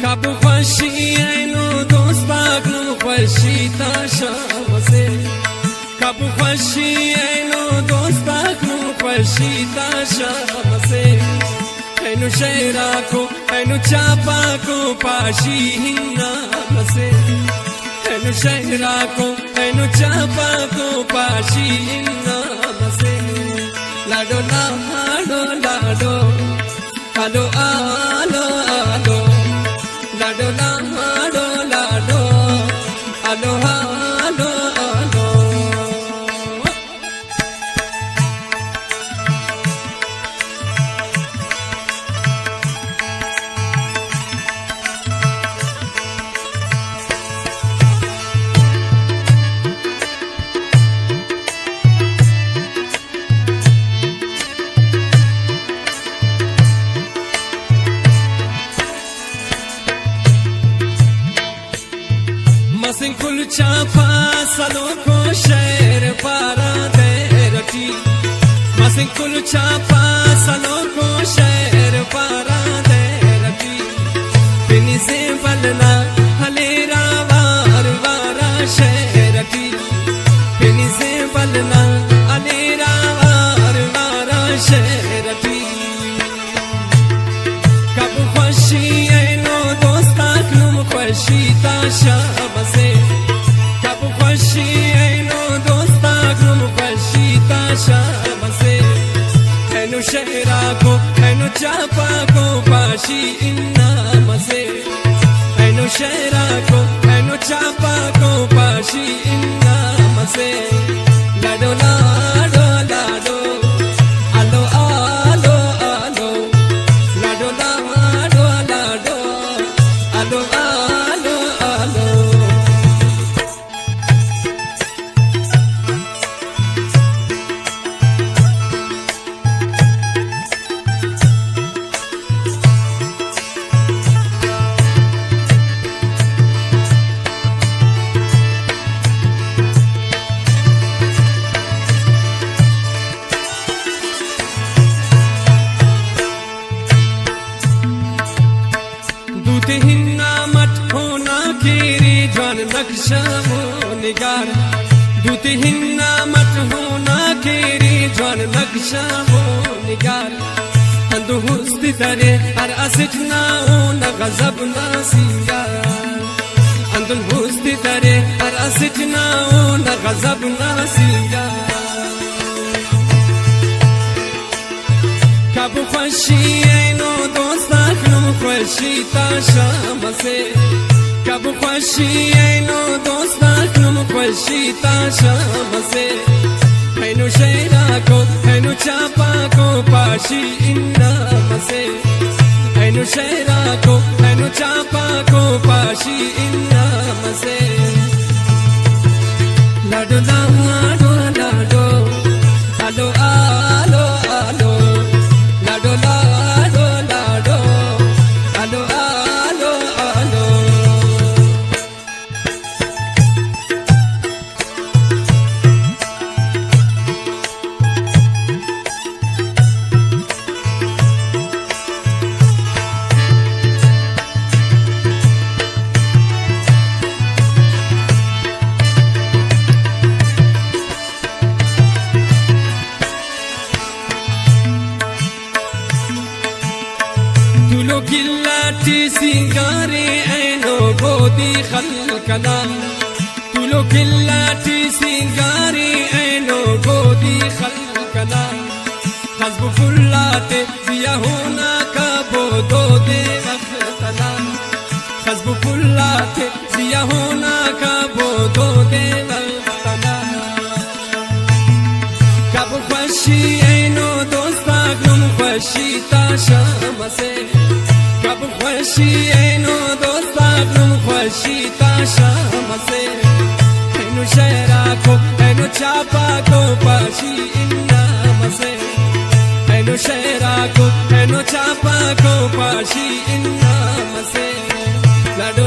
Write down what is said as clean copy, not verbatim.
Kabu khwashi aino dost bagnu khwashi ta shamase Kabu khwashi aino dost bagnu khwashi ta shamase Aino shehra ko aino chapa ko pashi hinna mase Aino shehra ko aino chapa ko pashi hinna mase Lado lado lado Alo alo alo Lado lado lado Alo alo alo Masin kul chapa salo ko sher para derati Masin kul chapa salo ko sher para derati Bini se balna halera var vara sherati Bini se balna halera var vara sherati Kabu khwashi aino dostak num khwashi ta shamase Kabu khwashi aino dostak num khwashi ta shamase Aino shehra ko aino chapa ko pashi inna mase Aino shehra ko aino chapa ko pashi inna mase Lado lado lado Alo alo alo Lado lado lado Alo alo alo Dute hinna mat hona kiri jwan naksha wo nigar Dute hinna mat hona kiri jwan naksha wo nigar Andu husti tare ar asitna ona ghazab na singar Andu husti tare ar asitna ona ghazab na singar Kabu khwashi aino dostak num khwashi ta shamase Kabu khwashi aino dostak num khwashi ta shamase Aino shehra ko aino chapa ko pashi inna mase Aino shehra ko aino chapa ko pashi inna mase Lado lado lado Alo alo alo Lado lado lado Alo alo alo Tulo killati singare aino godi khalkala Tulo killati singare aino godi khalkala Khazbu fullate ziya hona ka bodo de waqtala Khazbu fullate ziya hona ka bodo de waqtala Kabu khwashi aino dostak num khwashi ta shamase Kabu khwashi aino dostak num khwashi ta shamase Aino shehra ko aino chapa ko pashi inna mase Aino shehra ko aino chapa ko pashi inna mase Lado